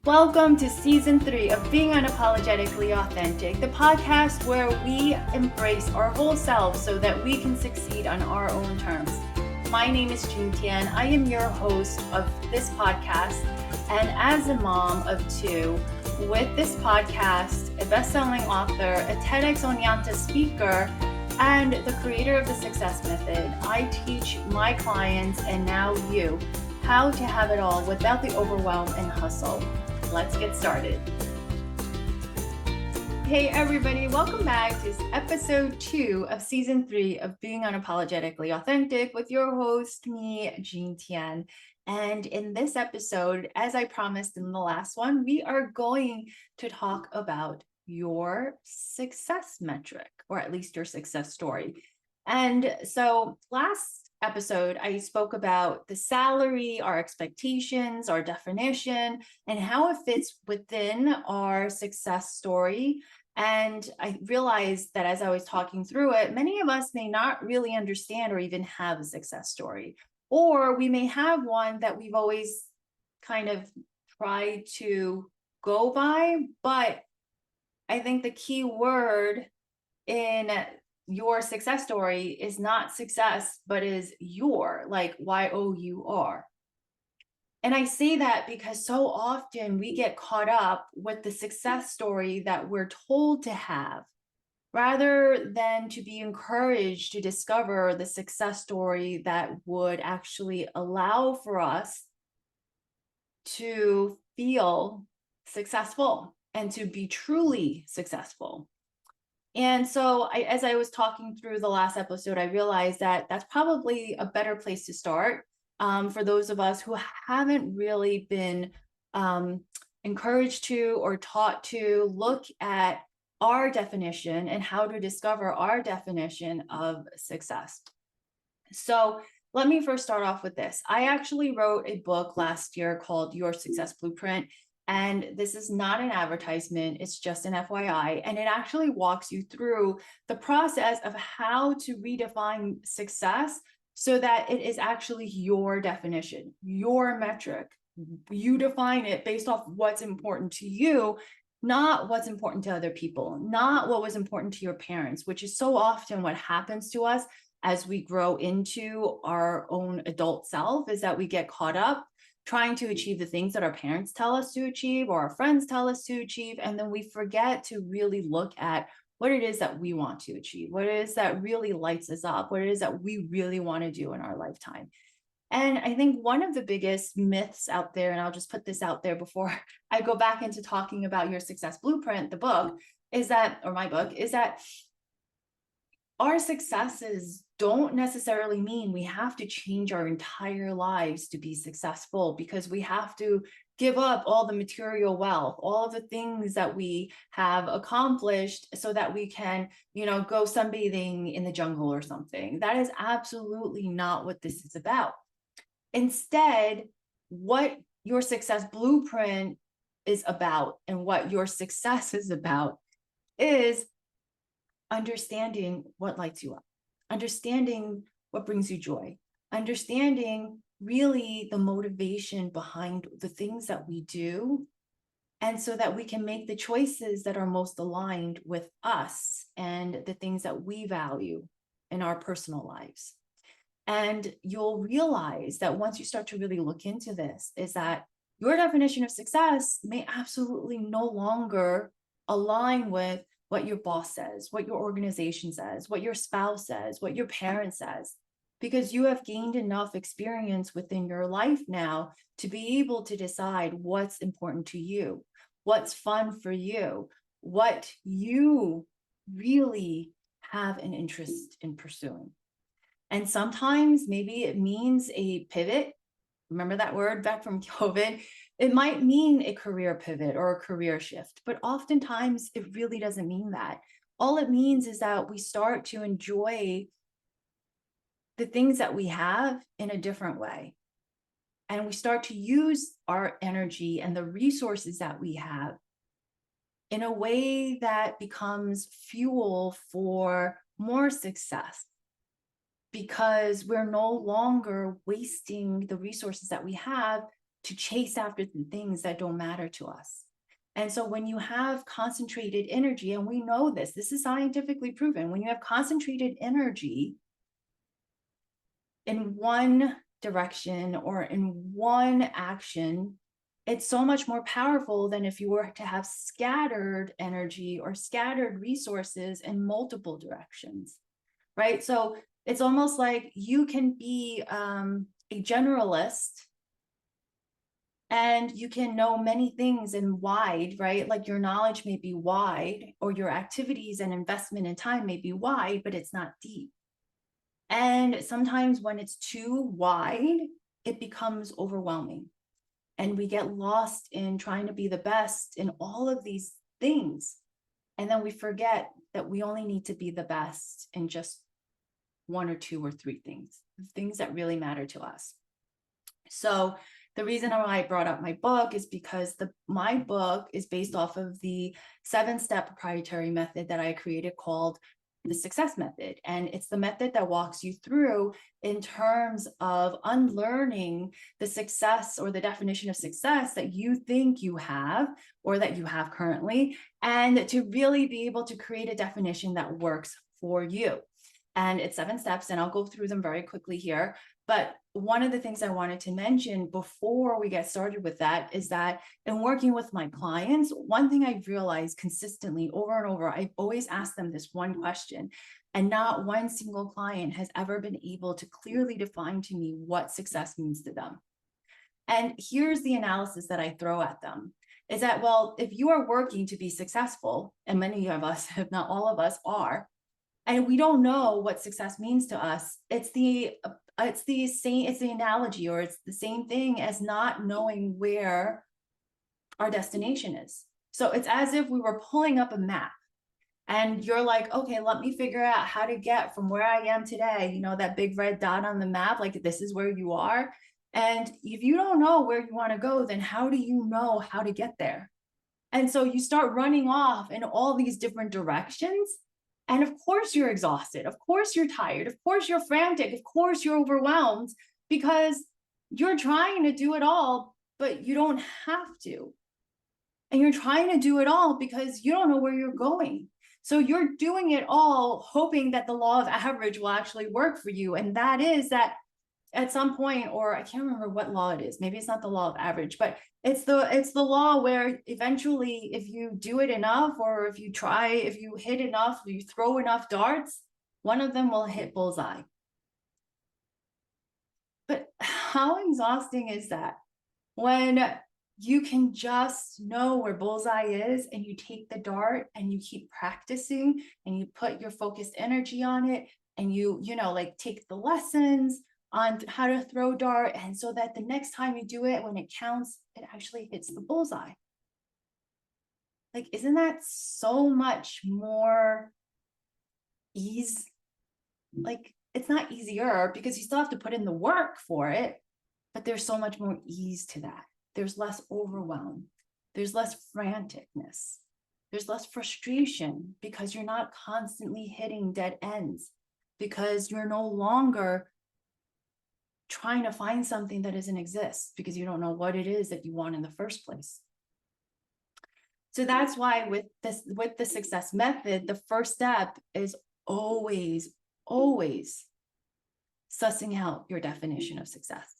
Welcome to season 3 of Being Unapologetically Authentic, the podcast where we embrace our whole selves so that we can succeed on our own terms. My name is Jean Tian. I am your host of this podcast, and as a mom of 2, with this podcast, a best-selling author, a TEDx Oneonta speaker, and the creator of the Success Method, I teach my clients, and now you, how to have it all without the overwhelm and hustle. Let's get started. Hey everybody, welcome back to episode 2 of season 3 of Being Unapologetically Authentic with your host, me, Jean Tian. And in this episode, as I promised in the last one, we are going to talk about your success metric, or at least your success story. And so last episode, I spoke about the salary, our expectations, our definition, and how it fits within our success story. And I realized that as I was talking through it, many of us may not really understand or even have a success story, or we may have one that we've always kind of tried to go by. But I think the key word in your success story is not success, but is your, like YOUR. And I say that because so often we get caught up with the success story that we're told to have, rather than to be encouraged to discover the success story that would actually allow for us to feel successful and to be truly successful. And so as I was talking through the last episode, I realized that that's probably a better place to start for those of us who haven't really been encouraged to or taught to look at our definition and how to discover our definition of success. So let me first start off with this. I actually wrote a book last year called Your Success Blueprint. And this is not an advertisement, it's just an FYI. And it actually walks you through the process of how to redefine success so that it is actually your definition, your metric. You define it based off what's important to you, not what's important to other people, not what was important to your parents, which is so often what happens to us as we grow into our own adult self, is that we get caught up trying to achieve the things that our parents tell us to achieve or our friends tell us to achieve. And then we forget to really look at what it is that we want to achieve, what it is that really lights us up, what it is that we really want to do in our lifetime. And I think one of the biggest myths out there, and I'll just put this out there before I go back into talking about Your Success Blueprint, the book, is that, or my book, is that our successes don't necessarily mean we have to change our entire lives to be successful, because we have to give up all the material wealth, all of the things that we have accomplished so that we can, go sunbathing in the jungle or something. That is absolutely not what this is about. Instead, what Your Success Blueprint is about and what your success is about is understanding what lights you up, understanding what brings you joy, understanding really the motivation behind the things that we do, and so that we can make the choices that are most aligned with us and the things that we value in our personal lives. And you'll realize that once you start to really look into this, is that your definition of success may absolutely no longer align with what your boss says, what your organization says, what your spouse says, what your parent says, because you have gained enough experience within your life now to be able to decide what's important to you, what's fun for you, what you really have an interest in pursuing. And sometimes maybe it means a pivot. Remember that word back from COVID? It might mean a career pivot or a career shift, but oftentimes it really doesn't mean that. All it means is that we start to enjoy the things that we have in a different way. And we start to use our energy and the resources that we have in a way that becomes fuel for more success, because we're no longer wasting the resources that we have to chase after the things that don't matter to us. And so when you have concentrated energy, and we know this is scientifically proven, when you have concentrated energy in one direction or in one action, it's so much more powerful than if you were to have scattered energy or scattered resources in multiple directions, right? So it's almost like you can be a generalist and you can know many things in wide, right? Like your knowledge may be wide, or your activities and investment in time may be wide, but it's not deep. And sometimes when it's too wide, it becomes overwhelming. And we get lost in trying to be the best in all of these things. And then we forget that we only need to be the best in just one or two or three things that really matter to us. So the reason why I brought up my book is because my book is based off of the 7-step proprietary method that I created called the Success Method. And it's the method that walks you through in terms of unlearning the success or the definition of success that you think you have or that you have currently, and to really be able to create a definition that works for you. And it's 7 steps, and I'll go through them very quickly here. But one of the things I wanted to mention before we get started with that is that in working with my clients, one thing I've realized consistently over and over, I've always asked them this one question, and not one single client has ever been able to clearly define to me what success means to them. And here's the analysis that I throw at them is that, well, if you are working to be successful, and many of us, if not all of us, are, and we don't know what success means to us, it's the analogy, or it's the same thing as not knowing where our destination is. So it's as if we were pulling up a map and you're like, okay, let me figure out how to get from where I am today, that big red dot on the map, like this is where you are. And if you don't know where you want to go, then how do you know how to get there? And so you start running off in all these different directions. And of course you're exhausted. Of course you're tired. Of course you're frantic. Of course you're overwhelmed, because you're trying to do it all, but you don't have to. And you're trying to do it all because you don't know where you're going. So you're doing it all hoping that the law of average will actually work for you. And that is that at some point, or I can't remember what law it is, maybe it's not the law of average, but it's the law where eventually if you do it enough, or if you hit enough, you throw enough darts, one of them will hit bullseye. But how exhausting is that when you can just know where bullseye is and you take the dart and you keep practicing and you put your focused energy on it, and you like take the lessons on how to throw dart, and so that the next time you do it, when it counts, it actually hits the bullseye. Like, isn't that so much more ease? Like, it's not easier because you still have to put in the work for it, but there's so much more ease to that. There's less overwhelm. There's less franticness. There's less frustration because you're not constantly hitting dead ends, because you're no longer trying to find something that doesn't exist because you don't know what it is that you want in the first place. So that's why with the Success Method, the first step is always sussing out your definition of success.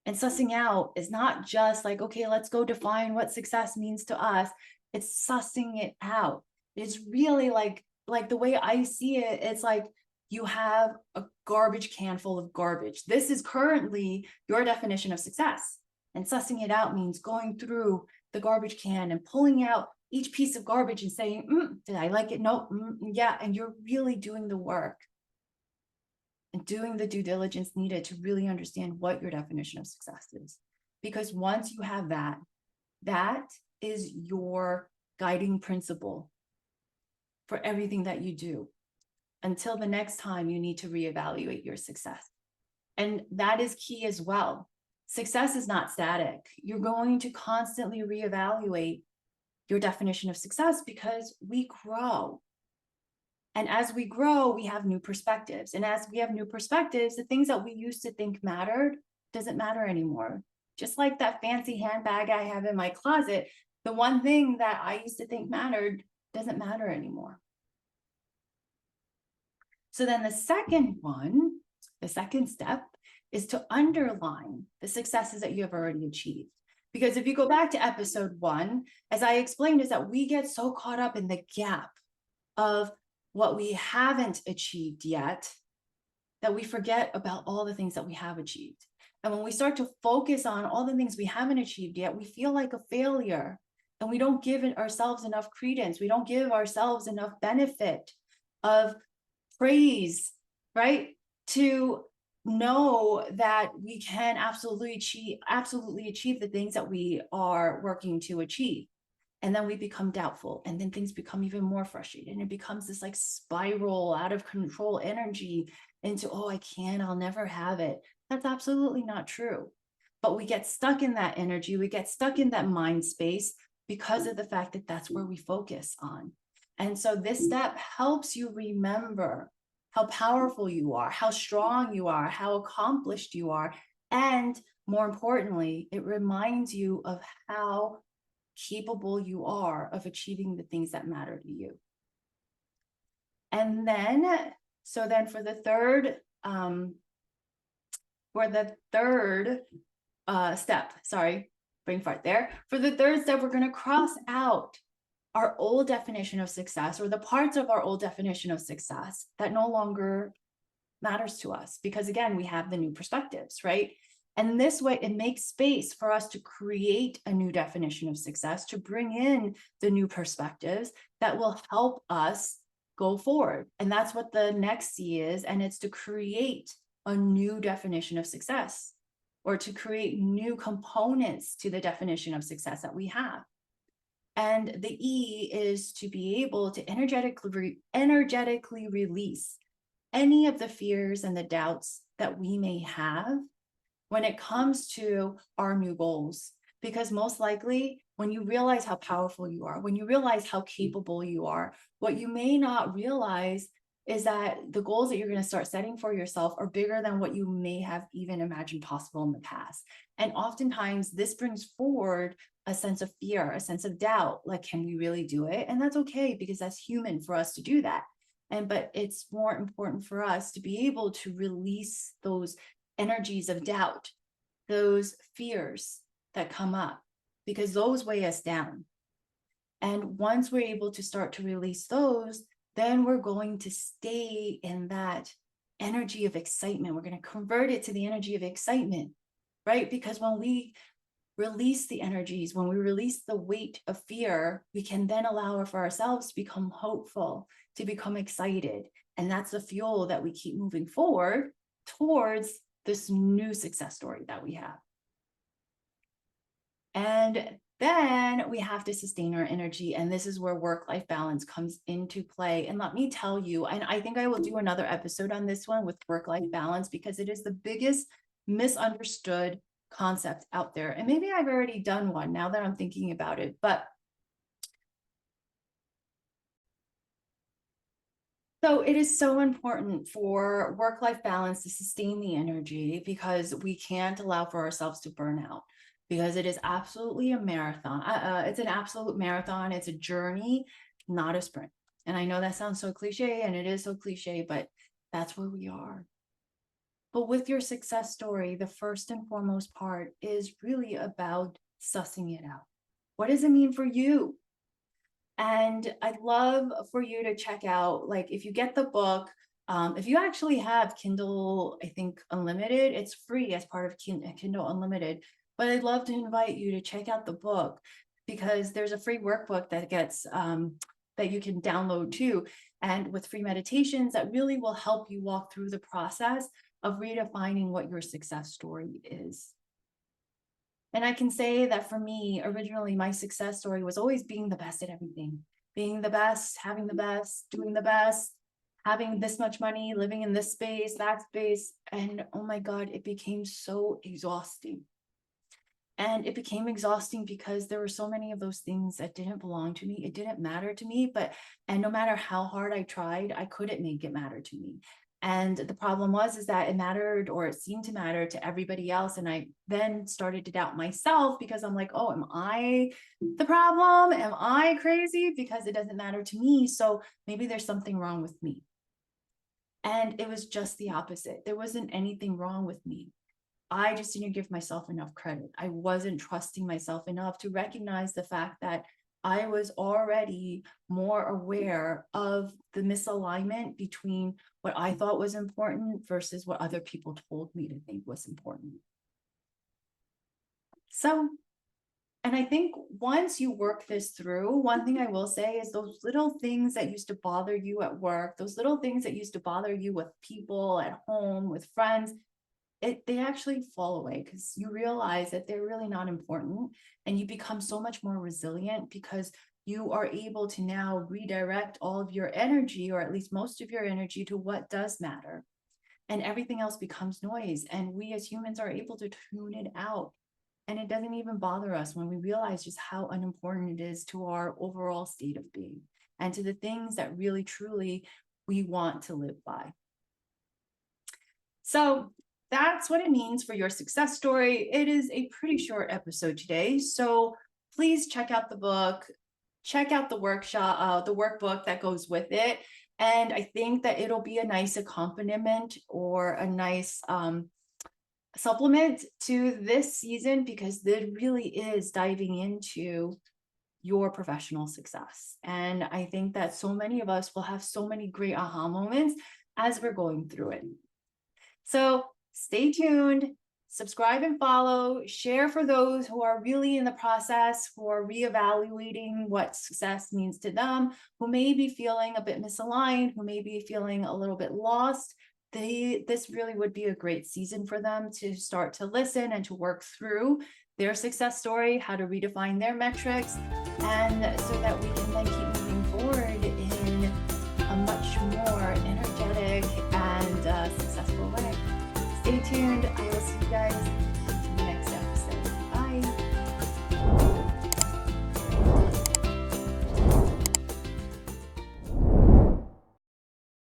And sussing out is not just like, okay, let's go define what success means to us. It's sussing it out. It's really like the way I see it, it's like you have a garbage can full of garbage. This is currently your definition of success. And sussing it out means going through the garbage can and pulling out each piece of garbage and saying, did I like it? No, yeah. And you're really doing the work and doing the due diligence needed to really understand what your definition of success is. Because once you have that, that is your guiding principle for everything that you do until the next time you need to reevaluate your success. And that is key as well. Success is not static. You're going to constantly reevaluate your definition of success because we grow. And as we grow, we have new perspectives. And as we have new perspectives, the things that we used to think mattered doesn't matter anymore. Just like that fancy handbag I have in my closet, the one thing that I used to think mattered doesn't matter anymore. So then the second step is to underline the successes that you have already achieved. Because if you go back to episode 1, as I explained, is that we get so caught up in the gap of what we haven't achieved yet that we forget about all the things that we have achieved. And when we start to focus on all the things we haven't achieved yet, we feel like a failure and we don't give ourselves enough credence. We don't give ourselves enough benefit of praise, right? To know that we can absolutely achieve the things that we are working to achieve. And then we become doubtful, and then things become even more frustrated, and it becomes this like spiral out of control energy into, oh, I'll never have it. That's absolutely not true. But we get stuck in that energy, we get stuck in that mind space because of the fact that that's where we focus on. And so this step helps you remember how powerful you are, how strong you are, how accomplished you are. And more importantly, it reminds you of how capable you are of achieving the things that matter to you. And then, so then for the third step, sorry, brain fart there. For the third step, we're going to cross out our old definition of success, or the parts of our old definition of success that no longer matters to us, because again, we have the new perspectives, right? And this way, it makes space for us to create a new definition of success, to bring in the new perspectives that will help us go forward. And that's what the next C is. And it's to create a new definition of success, or to create new components to the definition of success that we have. And the E is to be able to energetically release any of the fears and the doubts that we may have when it comes to our new goals. Because most likely, when you realize how powerful you are, when you realize how capable you are, what you may not realize is that the goals that you're going to start setting for yourself are bigger than what you may have even imagined possible in the past. And oftentimes this brings forward a sense of fear, a sense of doubt, like, can we really do it? And that's okay, because that's human for us to do that. But it's more important for us to be able to release those energies of doubt, those fears that come up, because those weigh us down. And once we're able to start to release those, then we're going to stay in that energy of excitement. We're going to convert it to the energy of excitement, right? Because when we release the energies, when we release the weight of fear, we can then allow for ourselves to become hopeful, to become excited. And that's the fuel that we keep moving forward towards this new success story that we have. And then we have to sustain our energy. And this is where work-life balance comes into play. And let me tell you, and I think I will do another episode on this one with work-life balance, because it is the biggest misunderstood concept out there. And maybe I've already done one now that I'm thinking about it, but so it is so important for work-life balance to sustain the energy, because we can't allow for ourselves to burn out, because it is absolutely a marathon. It's an absolute marathon. It's a journey, not a sprint. And I know that sounds so cliche, and it is so cliche, but that's where we are. But with your success story, the first and foremost part is really about sussing it out. What does it mean for you? And I'd love for you to check out, like, if you get the book, if you actually have Kindle, I think Unlimited, it's free as part of Kindle Unlimited. But I'd love to invite you to check out the book, because there's a free workbook that gets that you can download too, and with free meditations that really will help you walk through the process of redefining what your success story is. And I can say that for me, originally, my success story was always being the best at everything, being the best, having the best, doing the best, having this much money, living in this space, that space. And oh my God, it became so exhausting. And it became exhausting because there were so many of those things that didn't belong to me. It didn't matter to me, and no matter how hard I tried, I couldn't make it matter to me. And the problem is that it mattered, or it seemed to matter to everybody else. And I then started to doubt myself because I'm like, oh, am I the problem? Am I crazy? Because it doesn't matter to me. So maybe there's something wrong with me. And it was just the opposite. There wasn't anything wrong with me. I just didn't give myself enough credit. I wasn't trusting myself enough to recognize the fact that I was already more aware of the misalignment between what I thought was important versus what other people told me to think was important. So, and I think once you work this through, one thing I will say is those little things that used to bother you at work, those little things that used to bother you with people at home, with friends, they actually fall away because you realize that they're really not important, and you become so much more resilient because you are able to now redirect all of your energy, or at least most of your energy, to what does matter, and everything else becomes noise, and we as humans are able to tune it out, and it doesn't even bother us when we realize just how unimportant it is to our overall state of being and to the things that really truly we want to live by. So that's what it means for your success story. It is a pretty short episode today, so please check out the book, check out the workshop, the workbook that goes with it. And I think that it'll be a nice accompaniment or a nice supplement to this season, because it really is diving into your professional success. And I think that so many of us will have so many great aha moments as we're going through it. So stay tuned, subscribe and follow, share for those who are really in the process, who are reevaluating what success means to them, who may be feeling a bit misaligned, who may be feeling a little bit lost. This really would be a great season for them to start to listen and to work through their success story, how to redefine their metrics, and so that we can then keep moving forward in a much more energetic and successful way. Stay tuned. I will see you guys